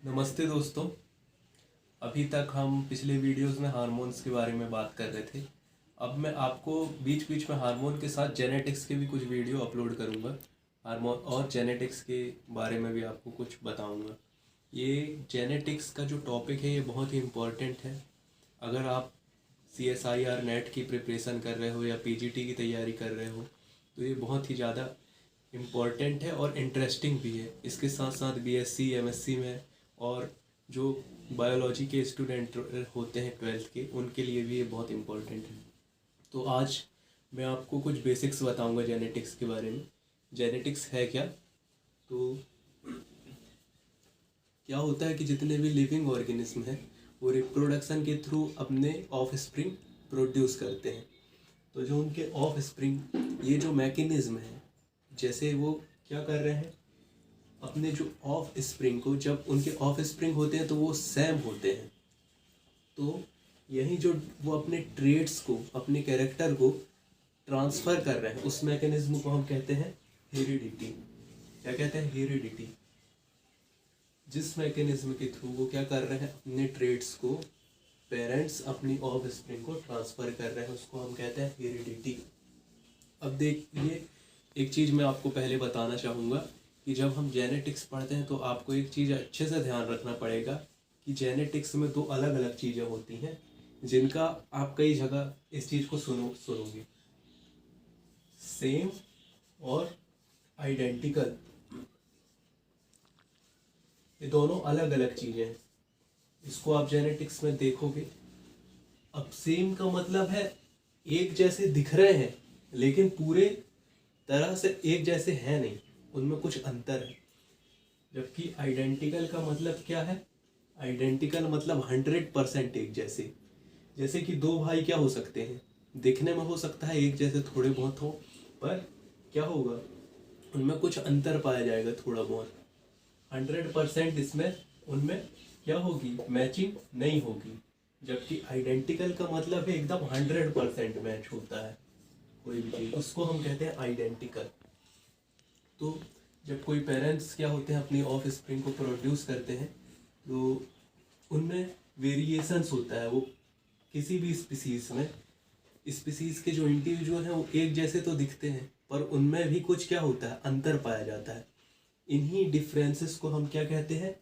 नमस्ते दोस्तों। अभी तक हम पिछले वीडियोस में हार्मोन्स के बारे में बात कर रहे थे। अब मैं आपको बीच बीच में हार्मोन के साथ जेनेटिक्स के भी कुछ वीडियो अपलोड करूंगा। हार्मोन और जेनेटिक्स के बारे में भी आपको कुछ बताऊंगा। ये जेनेटिक्स का जो टॉपिक है ये बहुत ही इम्पोर्टेंट है। अगर आप CSIR नेट की प्रिपरेशन कर रहे हो या PGT की तैयारी कर रहे हो तो ये बहुत ही ज़्यादा इम्पॉर्टेंट है और इंटरेस्टिंग भी है। इसके साथ साथ BSc MSc में और जो बायोलॉजी के स्टूडेंट होते हैं 12th के, उनके लिए भी ये बहुत इम्पोर्टेंट है। तो आज मैं आपको कुछ बेसिक्स बताऊंगा जेनेटिक्स के बारे में। जेनेटिक्स है क्या? तो क्या होता है कि जितने भी लिविंग ऑर्गेनिज्म हैं वो रिप्रोडक्शन के थ्रू अपने ऑफ स्प्रिंग प्रोड्यूस करते हैं। तो जो उनके ऑफ स्प्रिंग ये जो मैकेनिज्म है, जैसे वो क्या कर रहे हैं, अपने जो ऑफ स्प्रिंग को, जब उनके ऑफ स्प्रिंग होते हैं तो वो सेम होते हैं। तो यही जो वो अपने ट्रेड्स को, अपने कैरेक्टर को ट्रांसफ़र कर रहे हैं, उस मैकेनिज्म को हम कहते हैं हेरिडिटी। क्या कहते हैं? हेरिडिटी। जिस मैकेनिज्म के थ्रू वो क्या कर रहे हैं, अपने ट्रेड्स को, पेरेंट्स अपनी ऑफ स्प्रिंग को ट्रांसफ़र कर रहे हैं, उसको हम कहते हैं हेरिडिटी। अब देखिए, एक चीज़ मैं आपको पहले बताना चाहूँगा कि जब हम जेनेटिक्स पढ़ते हैं तो आपको एक चीज़ अच्छे से ध्यान रखना पड़ेगा कि जेनेटिक्स में दो अलग अलग चीज़ें होती हैं जिनका आप कई जगह इस चीज़ को सुनोगे। सेम और आइडेंटिकल, ये दोनों अलग अलग चीज़ें हैं। इसको आप जेनेटिक्स में देखोगे। अब सेम का मतलब है एक जैसे दिख रहे हैं लेकिन पूरे तरह से एक जैसे हैं नहीं, उनमें कुछ अंतर है। जबकि आइडेंटिकल का मतलब क्या है? आइडेंटिकल मतलब 100% एक जैसे। जैसे कि दो भाई क्या हो सकते हैं, दिखने में हो सकता है एक जैसे थोड़े बहुत हो, पर क्या होगा, उनमें कुछ अंतर पाया जाएगा थोड़ा बहुत। 100% इसमें उनमें क्या होगी, मैचिंग नहीं होगी। जबकि आइडेंटिकल का मतलब है एकदम 100% मैच होता है कोई भी चीज़, उसको हम कहते हैं आइडेंटिकल। तो जब कोई पेरेंट्स क्या होते हैं, अपनी ऑफ स्प्रिंग को प्रोड्यूस करते हैं तो उनमें वेरिएशंस होता है। वो किसी भी स्पीसीज़ में, स्पीसीज़ के जो इंडिविजुअल हैं वो एक जैसे तो दिखते हैं पर उनमें भी कुछ क्या होता है, अंतर पाया जाता है। इन्हीं डिफरेंसेस को हम क्या कहते हैं,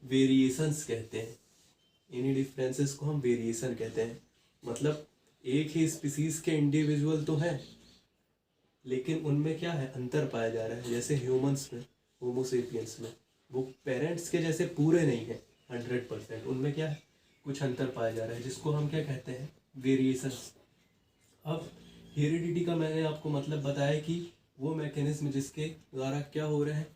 वेरिएशंस कहते हैं। इन्हीं डिफरेंसेस को हम वेरिएशन कहते हैं। मतलब एक ही स्पीसीज़ के इंडिविजुअल तो हैं लेकिन उनमें क्या है, अंतर पाया जा रहा है। जैसे ह्यूमंस में, होमोसेपियंस में, वो पेरेंट्स के जैसे पूरे नहीं है 100%, उनमें क्या है, कुछ अंतर पाया जा रहा है, जिसको हम क्या कहते हैं, वेरिएशंस। अब हेरिडिटी का मैंने आपको मतलब बताया कि वो मैकेनिज्म जिसके द्वारा क्या हो रहा है,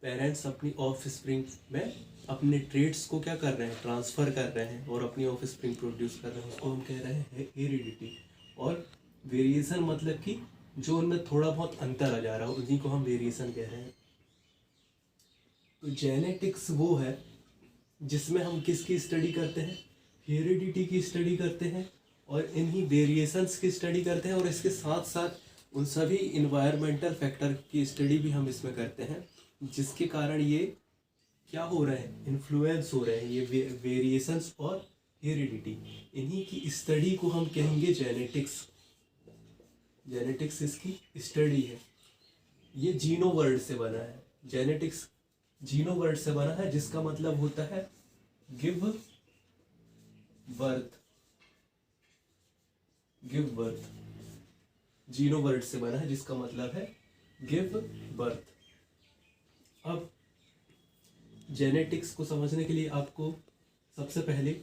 पेरेंट्स अपनी ऑफ स्प्रिंग में अपने ट्रेड्स को क्या कर रहे हैं, ट्रांसफ़र कर रहे हैं और अपनी ऑफ स्प्रिंग प्रोड्यूस कर रहे हैं, उसको हम कह रहे हैं हेरिडिटी। और वेरिएशन मतलब कि जो उनमें थोड़ा बहुत अंतर आ जा रहा है, उन्हीं को हम वेरिएशन कह रहे हैं। तो जेनेटिक्स वो है जिसमें हम किसकी स्टडी करते हैं, हेरिडिटी की स्टडी करते हैं और इन्हीं वेरिएशंस की स्टडी करते हैं, और इसके साथ साथ उन सभी इन्वायरमेंटल फैक्टर की स्टडी भी हम इसमें करते हैं जिसके कारण ये क्या हो रहा है, इन्फ्लुएंस हो रहे हैं ये वेरिएशंस और हेरिडिटी। इन्हीं की स्टडी को हम कहेंगे जेनेटिक्स। जेनेटिक्स इसकी स्टडी है। ये जीनो वर्ड से बना है, जेनेटिक्स जीनो वर्ड से बना है जिसका मतलब होता है गिव बर्थ। गिव बर्थ जीनो वर्ड से बना है जिसका मतलब है गिव बर्थ। अब जेनेटिक्स को समझने के लिए आपको सबसे पहले,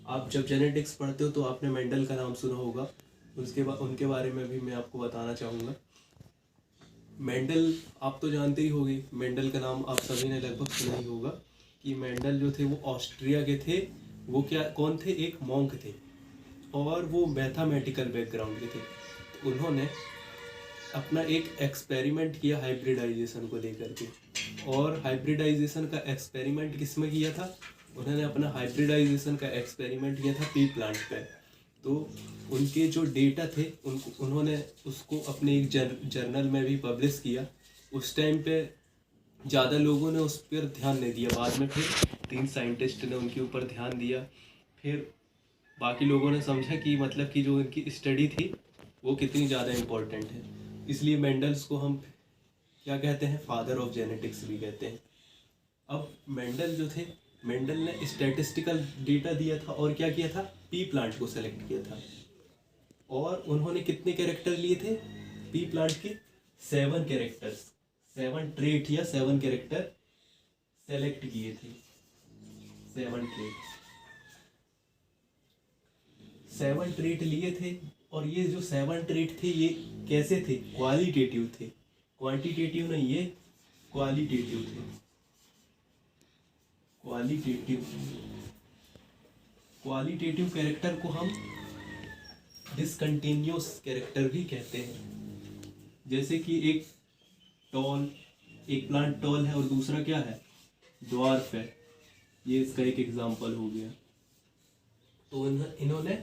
आप जब जेनेटिक्स पढ़ते हो तो आपने मेंडल का नाम सुना होगा, उनके बारे में भी मैं आपको बताना चाहूँगा। मेंडल आप तो जानते ही होंगे, मेंडल का नाम आप सभी ने लगभग सुना ही होगा कि मेंडल जो थे वो ऑस्ट्रिया के थे। वो क्या, कौन थे, एक मॉन्क थे और वो मैथमेटिकल बैकग्राउंड के थे। तो उन्होंने अपना एक एक्सपेरिमेंट किया हाइब्रिडाइजेशन को लेकर के, और हाइब्रिडाइजेशन का एक्सपेरिमेंट किस में किया था, उन्होंने अपना हाइब्रिडाइजेशन का एक्सपेरिमेंट किया था पी प्लांट पे। तो उनके जो डेटा थे उन्होंने उसको अपने एक जर्नल में भी पब्लिश किया। उस टाइम पे ज़्यादा लोगों ने उस पर ध्यान नहीं दिया, बाद में फिर 3 साइंटिस्ट ने उनके ऊपर ध्यान दिया। फिर बाकी लोगों ने समझा कि मतलब कि जो उनकी स्टडी थी वो कितनी ज़्यादा इम्पोर्टेंट है, इसलिए मेंडल्स को हम क्या कहते हैं, फादर ऑफ जेनेटिक्स भी कहते हैं। अब मेंडल जो थे, मेंडल ने स्टैटिस्टिकल डेटा दिया था और क्या किया था, पी प्लांट को सेलेक्ट किया था। और उन्होंने कितने कैरेक्टर लिए थे पी प्लांट के, 7 कैरेक्टर्स, 7 ट्रेट या 7 कैरेक्टर सेलेक्ट किए थे। 7 ट्रेट लिए थे। और ये जो 7 ट्रेट थे ये कैसे थे, क्वालिटेटिव थे, क्वांटिटेटिव नहीं, ये क्वालिटेटिव थे। क्वालिटेटिव कैरेक्टर को हम डिसकंटिन्यूअस कैरेक्टर भी कहते हैं। जैसे कि एक प्लांट टॉल है और दूसरा क्या है, ड्वार्फ है, ये इसका एक एग्जांपल हो गया। तो इन्होंने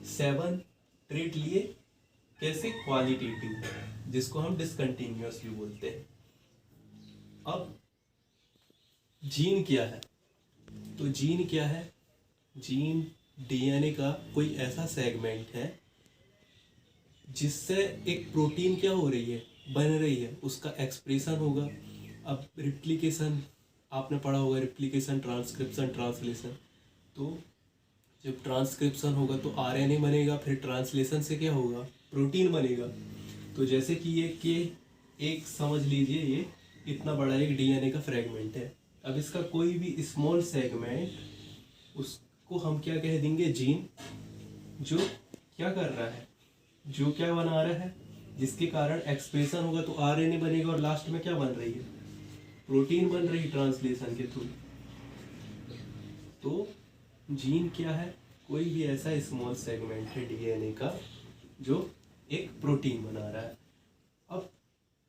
7 ट्रेट लिए, कैसे, क्वालिटेटिव, जिसको हम डिसकंटिन्यूअस भी बोलते हैं। अब जीन क्या है, तो जीन क्या है, जीन डीएनए का कोई ऐसा सेगमेंट है जिससे एक प्रोटीन क्या हो रही है, बन रही है, उसका एक्सप्रेशन होगा। अब रिप्लिकेशन आपने पढ़ा होगा, रिप्लिकेशन, ट्रांसक्रिप्शन, ट्रांसलेशन। तो जब ट्रांसक्रिप्शन होगा तो आरएनए बनेगा, फिर ट्रांसलेशन से क्या होगा, प्रोटीन बनेगा। तो जैसे कि एक समझ लीजिए ये इतना बड़ा एक डीएनए का फ्रेगमेंट है। अब इसका कोई भी स्मॉल सेगमेंट, उसको हम क्या कह देंगे, जीन, जो क्या कर रहा है, जो क्या बना रहा है, जिसके कारण एक्सप्रेशन होगा तो आरएनए बनेगा और लास्ट में क्या बन रही है, प्रोटीन बन रही ट्रांसलेशन के थ्रू। तो जीन क्या है, कोई भी ऐसा स्मॉल सेगमेंट है डीएनए का जो एक प्रोटीन बना रहा है। अब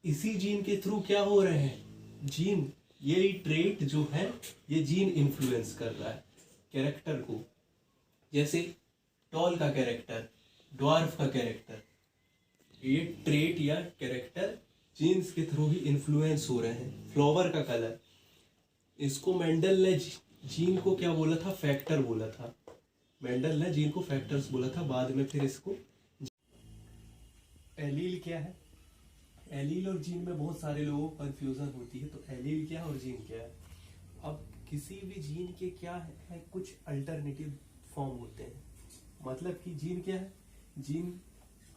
इसी जीन के थ्रू क्या हो रहे हैं, जीन, ये ट्रेट जो है ये जीन इन्फ्लुएंस कर रहा है कैरेक्टर को। जैसे टॉल का कैरेक्टर, ड्वार्फ का कैरेक्टर, ये ट्रेट या कैरेक्टर जीन्स के थ्रू ही इन्फ्लुएंस हो रहे हैं। फ्लावर का कलर, इसको मेंडल ने जीन को क्या बोला था, फैक्टर बोला था। मेंडल ने जीन को फैक्टर्स बोला था, बाद में फिर इसको। एलील क्या है, एलील और जीन में बहुत सारे लोगों को कंफ्यूजन होती है। तो एलील क्या है और जीन क्या है। अब किसी भी जीन के क्या है, कुछ अल्टरनेटिव फॉर्म होते हैं। मतलब कि जीन क्या है, जीन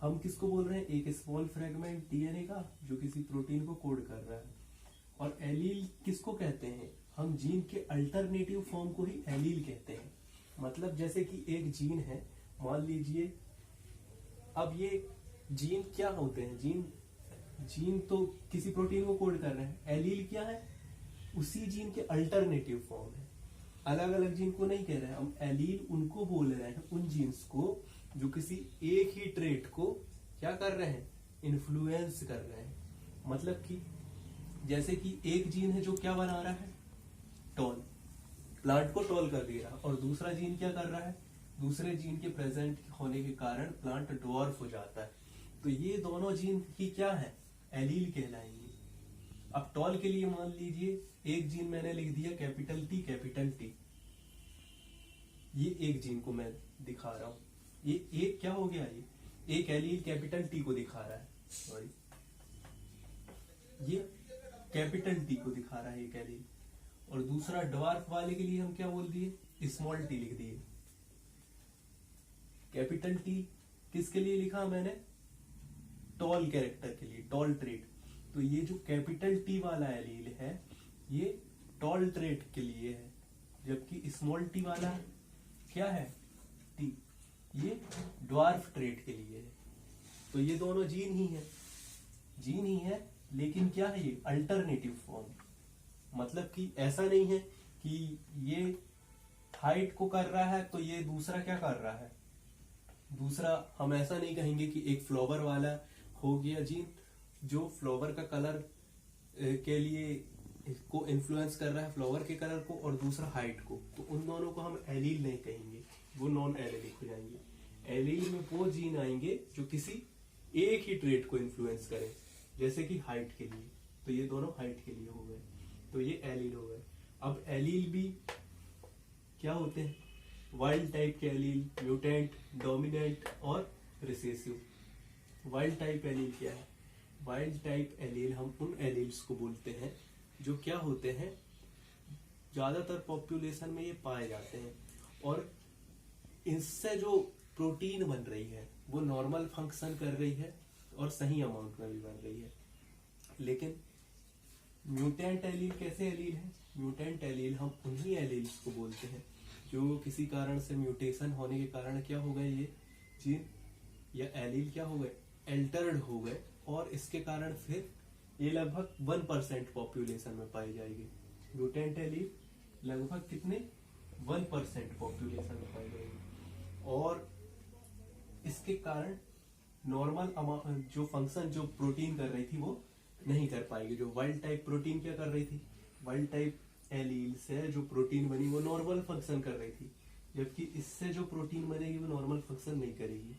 हम किसको बोल रहे हैं, एक स्मॉल फ्रेगमेंट डीएनए का जो किसी प्रोटीन को कोड कर रहा है। और एलील किसको कहते हैं, हम जीन के अल्टरनेटिव फॉर्म को ही एलील कहते हैं। मतलब जैसे कि एक जीन है, मान लीजिए, अब ये जीन क्या होते हैं, जीन तो किसी प्रोटीन को कोड कर रहे हैं। एलील क्या है, उसी जीन के अल्टरनेटिव फॉर्म है। अलग अलग जीन को नहीं कह रहे हैं हम, एलील उनको बोल रहे हैं, उन जीन्स को जो किसी एक ही ट्रेट को क्या कर रहे हैं, इन्फ्लुएंस कर रहे हैं। मतलब कि जैसे कि एक जीन है जो क्या बना रहा है, टॉल, प्लांट को टॉल कर दिया, और दूसरा जीन क्या कर रहा है, दूसरे जीन के प्रेजेंट होने के कारण प्लांट ड्वार्फ हो जाता है। तो ये दोनों जीन ही क्या है, एलील कहलाएंगे। अब टॉल के लिए मान लीजिए एक जीन मैंने लिख दिया कैपिटल टी, कैपिटल टी, ये एक जीन को मैं दिखा रहा हूं, ये एक क्या हो गया, ये एक एलील कैपिटल टी को दिखा रहा है, सॉरी, ये कैपिटल टी को दिखा रहा है एक एलील। और दूसरा ड्वार्फ वाले के लिए हम क्या बोल दिए, स्मॉल टी लिख दिए। कैपिटल टी किसके लिए लिखा मैंने, टॉल कैरेक्टर के लिए, टॉल ट्रेट। तो ये जो कैपिटल टी वाला एलील है ये टॉल ट्रेट के लिए है, जबकि स्मॉल टी वाला क्या है, टी, ये ड्वार्फ ट्रेट के लिए है। तो ये दोनों जीन ही है, लेकिन क्या है, ये अल्टरनेटिव फॉर्म। मतलब कि ऐसा नहीं है कि ये हाइट को कर रहा है तो ये दूसरा क्या कर रहा है, दूसरा हम ऐसा नहीं कहेंगे कि एक फ्लावर वाला हो गया जीन जो फ्लावर का कलर के लिए को इन्फ्लुएंस कर रहा है, फ्लावर के कलर को, और दूसरा हाइट को, तो उन दोनों को हम एलील नहीं कहेंगे, वो नॉन एलिलिक हो जाएंगे। एलील में वो जीन आएंगे जो किसी एक ही ट्रेट को इन्फ्लुएंस करें, जैसे कि हाइट के लिए, तो ये दोनों हाइट के लिए हो गए, तो ये एलील हो गए। अब एलील भी क्या होते हैं? वाइल्ड टाइप के एलील, म्यूटेंट, डोमिनेंट और रिसेसिव। वाइल्ड टाइप एलील क्या है? वाइल्ड टाइप एलील हम उन एलील्स को बोलते हैं जो क्या होते हैं, ज्यादातर पॉपुलेशन में ये पाए जाते हैं और इससे जो प्रोटीन बन रही है वो नॉर्मल फंक्शन कर रही है और सही अमाउंट में भी बन रही है। लेकिन म्यूटेंट एलील कैसे एलील है? म्यूटेंट एलील हम उन्हीं एलील्स को बोलते हैं जो किसी कारण से म्यूटेशन होने के कारण क्या हो गए, ये जीन या एलील क्या हो गए, एल्टर्ड हो गए और इसके कारण फिर ये लगभग 1% पॉपुलेशन में पाई जाएगी। म्यूटेंट एलील लगभग कितने, 1% पॉपुलेशन में पाई जाएगी और इसके कारण नॉर्मल जो फंक्शन जो प्रोटीन कर रही थी वो नहीं कर पाएगी। जो वाइल्ड टाइप प्रोटीन क्या कर रही थी, वाइल्ड टाइप एलील से जो प्रोटीन बनी वो नॉर्मल फंक्शन कर रही थी, जबकि इससे जो प्रोटीन बनेगी वो नॉर्मल फंक्शन नहीं करेगी।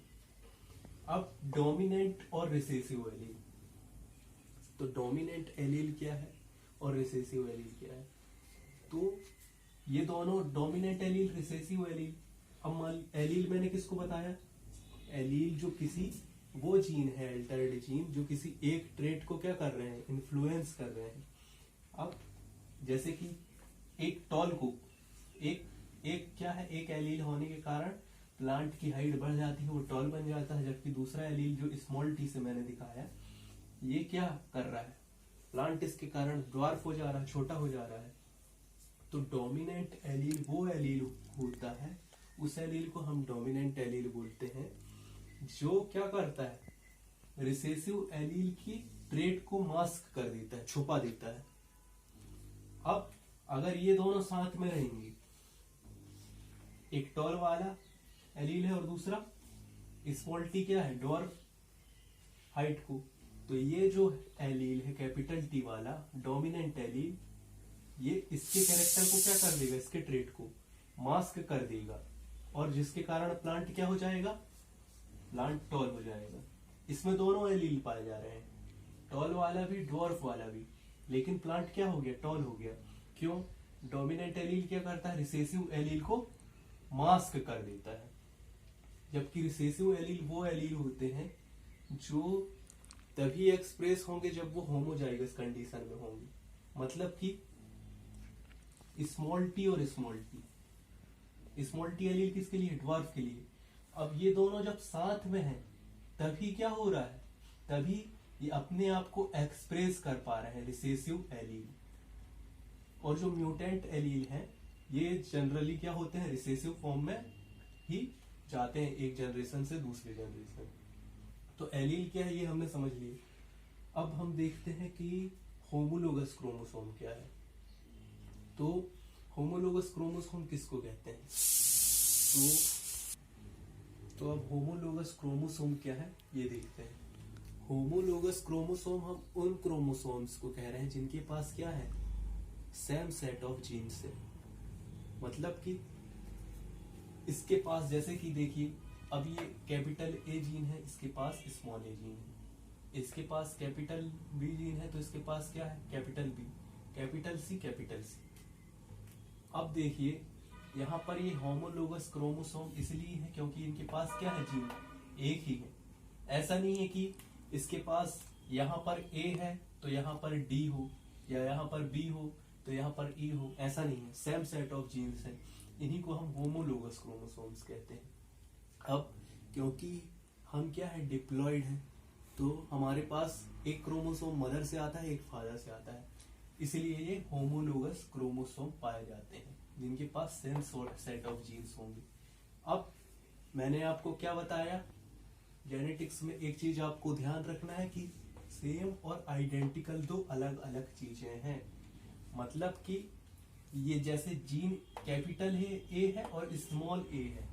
अब डोमिनेंट और रिसेसिव एलील, तो डोमिनेंट एलील क्या है और रिसेसिव एलील क्या है? तो ये दोनों डोमिनेंट एलील, रिसेसिव एलील। अब एलील मैंने किसको बताया? एलील जो किसी वो जीन है, अल्टर्ड जीन जो किसी एक ट्रेट को क्या कर रहे हैं, इन्फ्लुएंस कर रहे हैं। अब जैसे कि एक टॉल को एक क्या है, एक एलील होने के कारण प्लांट की हाइट बढ़ जाती है, वो टॉल बन जाता है, जबकि दूसरा एलील जो स्मॉल टी से मैंने दिखाया ये क्या कर रहा है, प्लांट इसके कारण ड्वार्फ हो जा रहा है, छोटा हो जा रहा है। तो डोमिनेंट एलील वो एलील होता है, उस एलील को हम डोमिनेंट एलील बोलते हैं जो क्या करता है, रिसेसिव एलील की ट्रेट को मास्क कर देता है, छुपा देता है। अब अगर ये दोनों साथ में रहेंगे, एक टॉल वाला एलील है और दूसरा स्मॉल टी क्या है, ड्वार्फ हाइट को, तो ये जो एलील है कैपिटल टी वाला डोमिनेंट एलील, ये इसके कैरेक्टर को क्या कर देगा, इसके ट्रेट को मास्क कर देगा और जिसके कारण प्लांट क्या हो जाएगा, प्लांट टॉल हो जाएगा। इसमें दोनों एलील पाए जा रहे हैं, टॉल वाला भी ड्वार्फ वाला भी, लेकिन प्लांट क्या हो गया, टॉल हो गया। क्यों? डोमिनेंट एलील क्या करता है, रिसेसिव एलील को मास्क कर देता है, जबकि रिसेसिव एलील वो एलील होते हैं जो तभी एक्सप्रेस होंगे जब वो होमोजाइगस कंडीशन में होंगे। मतलब कि स्मॉल टी और स्मॉल टी एलील किसके लिए, ड्वार्फ के लिए। अब ये दोनों जब साथ में हैं तभी क्या हो रहा है, तभी ये अपने आप को एक्सप्रेस कर पा रहे हैं, रिसेसिव एलील। और जो म्यूटेंट एलील हैं ये जनरली क्या होते हैं, रिसेसिव फॉर्म में ही जाते हैं एक जनरेशन से दूसरे जनरेशन। तो एलील क्या है ये हमने समझ लिया। अब हम देखते हैं कि होमोलोगस क्रोमोसोम क्या है। तो होमोलोगस क्रोमोसोम किसको कहते हैं? तो अब होमोलोगस क्रोमोसोम क्या है ये देखते हैं। होमोलोगस क्रोमोसोम हम उन क्रोमोसोम्स को कह रहे हैं जिनके पास क्या है, सेम सेट ऑफ जीन से। मतलब कि इसके पास, जैसे कि देखिए अब ये कैपिटल ए जीन है, इसके पास स्मॉल ए जीन है, इसके पास कैपिटल बी जीन है तो इसके पास क्या है, capital B, capital C, capital C. अब देखिए यहाँ पर ये होमोलोगस क्रोमोसोम इसलिए है क्योंकि इनके पास क्या है, जीन एक ही है। ऐसा नहीं है कि इसके पास यहाँ पर ए है तो यहाँ पर डी हो, या यहाँ पर बी हो तो यहाँ पर ई हो, ऐसा नहीं है, सेम सेट ऑफ जीन्स है। इन्हीं को हम होमोलोगस क्रोमोसोम्स कहते हैं। अब क्योंकि हम क्या है, डिप्लॉयड हैं, तो हमारे पास एक क्रोमोसोम मदर से आता है, एक फादर से आता है, इसलिए ये होमोलोगस क्रोमोसोम पाए जाते हैं जिनके पास सेम सेट ऑफ जीन्स होंगे। अब मैंने आपको क्या बताया, जेनेटिक्स में एक चीज आपको ध्यान रखना है कि सेम और आइडेंटिकल दो अलग अलग चीजें हैं। मतलब कि ये जैसे जीन कैपिटल है ए है और स्मॉल ए है,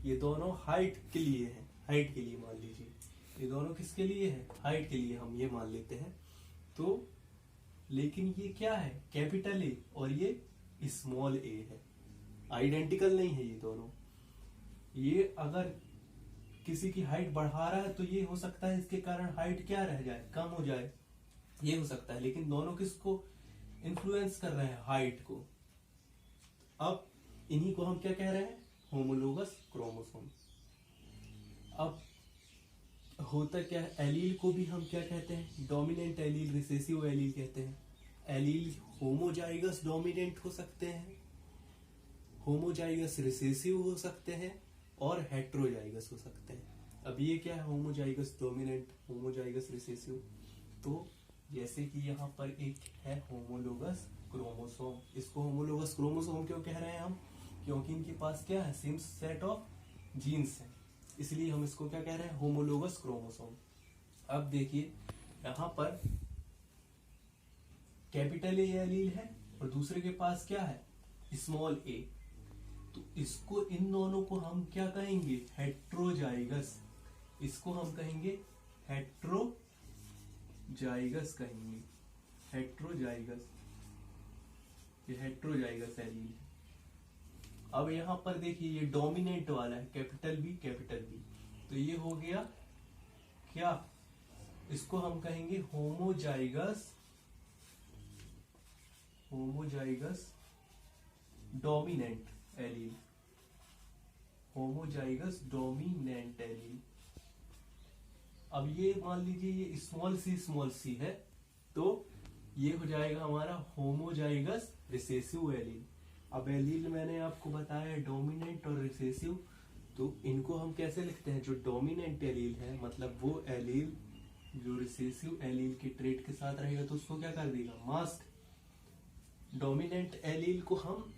ये दोनों हाइट के लिए है, हाइट के लिए मान लीजिए, ये दोनों किसके लिए है, हाइट के लिए हम ये मान लेते हैं। तो लेकिन ये क्या है, कैपिटल ए और ये स्मॉल ए है, आइडेंटिकल नहीं है ये दोनों। ये अगर किसी की हाइट बढ़ा रहा है तो ये हो सकता है इसके कारण हाइट क्या रह जाए, कम हो जाए, ये हो सकता है, लेकिन दोनों किसको इन्फ्लुएंस कर रहे हैं, हाइट को। अब इन्हीं को हम क्या कह रहे हैं, होमोलोगस क्रोमोसोम। अब होता क्या है, एलील को भी हम क्या कहते हैं, डोमिनेंट एलील, रिसेसिव एलील कहते हैं। एलील होमोजाइगस डोमिनेंट हो सकते हैं, होमोजाइगस रिसेसिव हो सकते हैं और हेट्रोजाइगस हो सकते हैं। अब ये क्या है, होमोजाइगस डोमिनेंट, होमोजाइगस रिसेसिव। तो जैसे कि यहाँ पर एक है होमोलोगस क्रोमोसोम, इसको होमोलोगस क्रोमोसोम क्यों कह रहे हैं हम, क्योंकि इनके पास क्या है, सेम सेट ऑफ जीन्स है, इसलिए हम इसको क्या कह रहे हैं, होमोलोगस क्रोमोसोम। अब देखिए यहाँ पर कैपिटल ए एलील है और दूसरे के पास क्या है, स्मॉल ए, तो इसको, इन दोनों को हम क्या कहेंगे, हेट्रोजाइगस। इसको हम कहेंगे हेट्रोजाइगस कहेंगे, हेट्रोजाइगस, ये हेट्रोजाइगस एलील है। अब यहां पर देखिए ये डोमिनेंट वाला है, कैपिटल बी, तो ये हो गया क्या, इसको हम कहेंगे homozygous, homozygous dominant allele, homozygous dominant allele. अब ये मान लीजिए ये स्मॉल सी है, तो ये हो जाएगा हमारा होमोजाइगस रिसेसिव एलील। अब एलील मैंने आपको बताया डोमिनेंट और रिसेसिव, तो इनको हम कैसे लिखते हैं, जो डोमिनेंट एलील है मतलब वो एलील जो रिसेसिव एलील के ट्रेट के साथ रहेगा तो उसको क्या कर देगा, मास्क। डोमिनेंट एलील को हम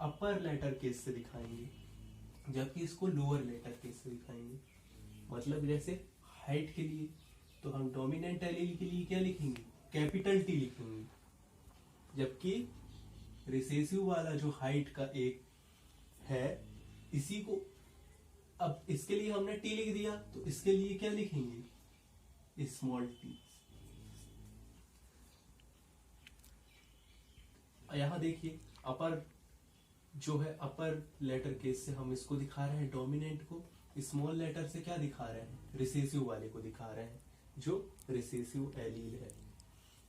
अपर लेटर केस से दिखाएंगे, जबकि इसको लोअर लेटर केस से दिखाएंगे। मतलब जैसे हाइट के लिए तो हम डोमिनेंट एलील के लिए क्या लिखेंगे, कैपिटल टी लिखेंगे, जबकि रिसेसिव वाला जो हाइट का एक है, इसी को, अब इसके लिए हमने टी लिख दिया तो इसके लिए क्या लिखेंगे, स्मॉल टी। यहां देखिए अपर जो है, अपर लेटर केस से हम इसको दिखा रहे हैं डोमिनेंट को, स्मॉल लेटर से क्या दिखा रहे हैं, रिसेसिव वाले को दिखा रहे हैं जो रिसेसिव एलील है।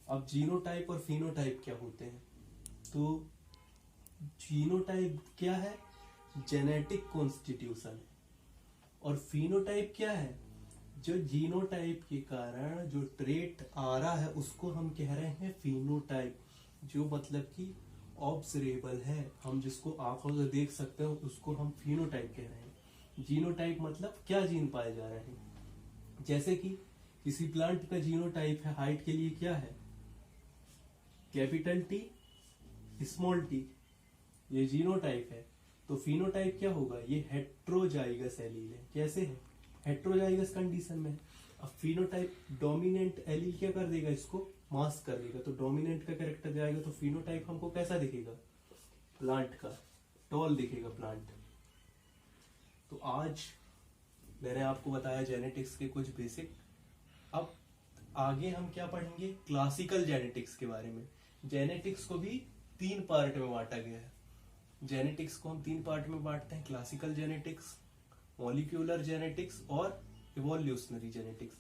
अब जीनोटाइप और फिनोटाइप क्या होते हैं, तो जीनोटाइप क्या है, जेनेटिक कॉन्स्टिट्यूशन है, और फिनोटाइप क्या है, जो जीनोटाइप के कारण जो ट्रेट आ रहा है उसको हम कह रहे हैं फिनोटाइप, जो मतलब कि ऑब्जर्वेबल है, हम जिसको आंखों से देख सकते हो उसको हम फिनोटाइप कह रहे हैं। जीनोटाइप मतलब क्या जीन पाए जा रहे हैं, जैसे कि किसी प्लांट का जीनोटाइप है, हाइट के लिए क्या है, कैपिटल टी स्मॉल टी, ये जीनोटाइप है। तो फिनोटाइप क्या होगा, ये हेट्रोजाइगस एलील है। कैसे है, हेट्रोजाइगस कंडीशन में। अब फिनोटाइप डोमिनेंट एलील क्या कर देगा, इसको मास्क कर देगा, तो डोमिनेंट का कैरेक्टर जाएगा, तो फिनोटाइप हमको कैसा दिखेगा, प्लांट का, टॉल दिखेगा प्लांट। तो आज मैंने आपको बताया जेनेटिक्स के कुछ बेसिक। अब आगे हम क्या पढ़ेंगे, क्लासिकल जेनेटिक्स के बारे में। जेनेटिक्स को भी 3 पार्ट में बांटा गया है। जेनेटिक्स को हम 3 पार्ट में बांटते हैं, क्लासिकल जेनेटिक्स, मॉलिक्यूलर जेनेटिक्स और इवोल्यूशनरी जेनेटिक्स।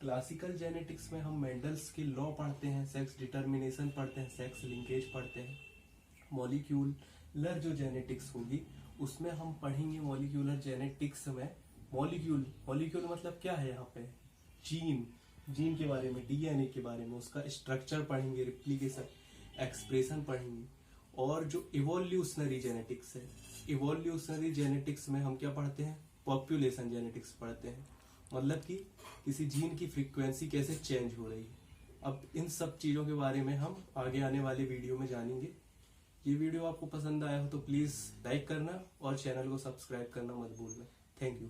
क्लासिकल जेनेटिक्स में हम मेंडल्स के लॉ पढ़ते हैं, सेक्स डिटर्मिनेशन पढ़ते हैं, सेक्स लिंकेज पढ़ते हैं। मॉलिक्यूलर जो जेनेटिक्स होगी उसमें हम पढ़ेंगे, मॉलिक्यूलर जेनेटिक्स में मॉलिक्यूल मतलब क्या है, यहाँ पे जीन के बारे में, डीएनए के बारे में, उसका स्ट्रक्चर पढ़ेंगे, रिप्लिकेशन, एक्सप्रेशन पढ़ेंगे। और जो इवोल्यूशनरी जेनेटिक्स है, इवोल्यूशनरी जेनेटिक्स में हम क्या पढ़ते हैं, पॉपुलेशन जेनेटिक्स पढ़ते हैं, मतलब कि किसी जीन की फ्रीक्वेंसी कैसे चेंज हो रही है। अब इन सब चीजों के बारे में हम आगे आने वाले वीडियो में जानेंगे। ये वीडियो आपको पसंद आया हो तो प्लीज लाइक करना और चैनल को सब्सक्राइब करना मत भूलना। Thank you.